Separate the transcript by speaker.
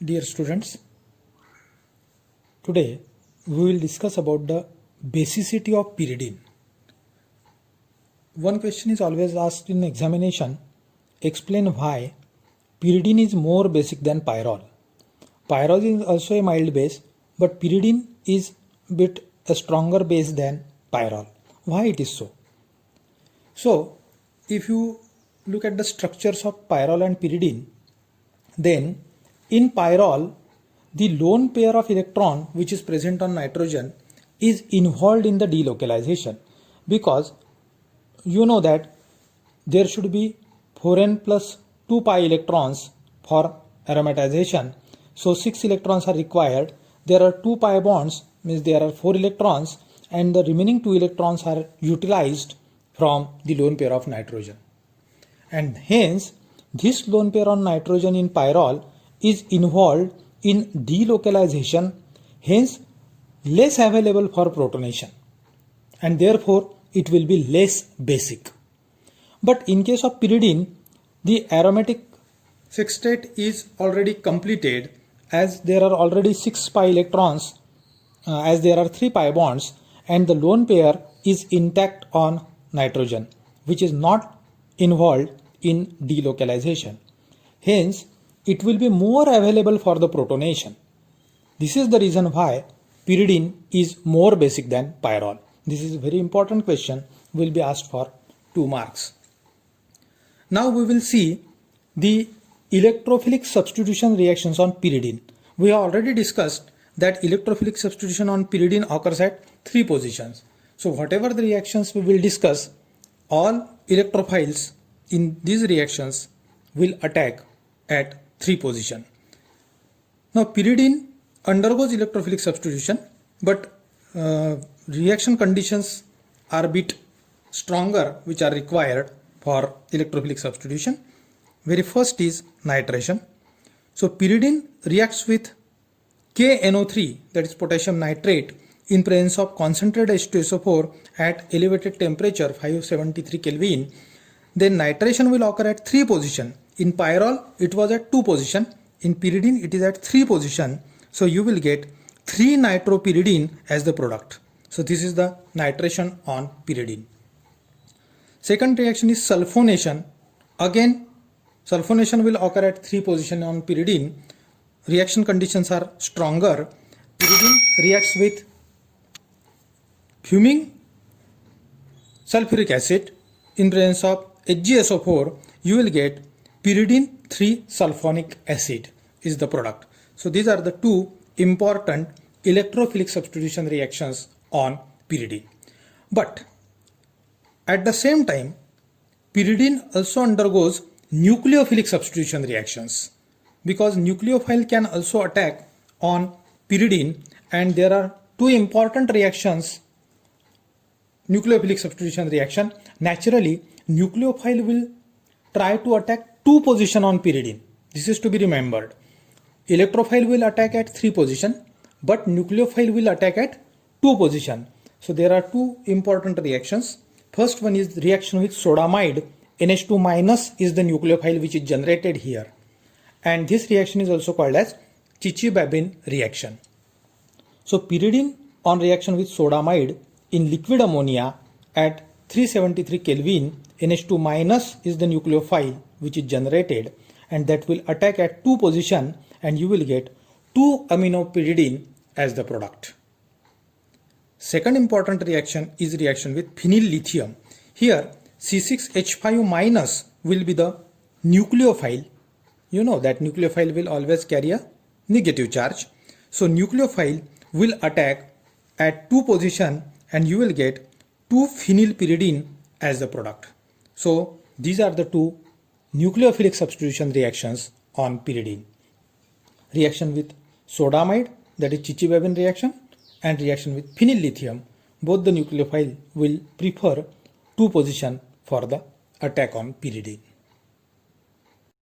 Speaker 1: Dear students, today we will discuss about the basicity of pyridine. One question is always asked in examination, explain why pyridine is more basic than pyrrole. Pyrrole is also a mild base, but pyridine is bit a stronger base than pyrrole. Why it is so? So, if you look at the structures of pyrrole and pyridine, then in pyrrole, the lone pair of electron which is present on nitrogen is involved in the delocalization, because you know that there should be 4n plus 2 pi electrons for aromatization. So 6 electrons are required. There are 2 pi bonds, means there are 4 electrons, and the remaining 2 electrons are utilized from the lone pair of nitrogen. And hence this lone pair on nitrogen in pyrrole is involved in delocalization, hence less available for protonation, and therefore it will be less basic. But in case of pyridine, the aromatic sextet is already completed, as there are already 6 pi electrons, as there are 3 pi bonds, and the lone pair is intact on nitrogen, which is not involved in delocalization. Hence, it will be more available for the protonation. This is the reason why pyridine is more basic than pyrrole. This is a very important question, will be asked for 2 marks. Now we will see the electrophilic substitution reactions on pyridine. We have already discussed that electrophilic substitution on pyridine occurs at 3 positions. So whatever the reactions we will discuss, all electrophiles in these reactions will attack at 3 position. Now pyridine undergoes electrophilic substitution, but reaction conditions are a bit stronger which are required for electrophilic substitution. Very first is nitration. So pyridine reacts with KNO3, that is potassium nitrate, in presence of concentrated H2SO4 at elevated temperature 573 Kelvin. Then nitration will occur at 3 position. In pyrrole it was at 2 position, in pyridine it is at 3 position. So you will get 3 nitropyridine as the product. So this is the nitration on pyridine. Second reaction is sulfonation. Again sulfonation will occur at 3 position on pyridine. Reaction conditions are stronger. Pyridine reacts with fuming sulfuric acid in presence of HgSO4. You will get pyridine 3 sulfonic acid is the product. So these are the 2 important electrophilic substitution reactions on pyridine. But at the same time, pyridine also undergoes nucleophilic substitution reactions, because nucleophile can also attack on pyridine, and there are 2 important reactions. Nucleophilic substitution reaction, naturally nucleophile will try to attack 2 position on pyridine. This is to be remembered. Electrophile will attack at 3 position, but nucleophile will attack at 2 position. So there are 2 important reactions. First one is reaction with sodamide. NH2 minus is the nucleophile which is generated here, and this reaction is also called as Chichi-Babin reaction. So pyridine on reaction with sodamide in liquid ammonia at 373 Kelvin, NH2 minus is the nucleophile which is generated, and that will attack at 2 position, and you will get 2 aminopyridine as the product. Second important reaction is reaction with phenyl lithium. Here C6H5 minus will be the nucleophile. You know that nucleophile will always carry a negative charge. So nucleophile will attack at 2 position, and you will get 2 phenylpyridine as the product. So these are the 2 nucleophilic substitution reactions on pyridine. Reaction with sodamide, that is Chichi-Babin reaction, and reaction with phenyl lithium, both the nucleophile will prefer 2 position for the attack on pyridine.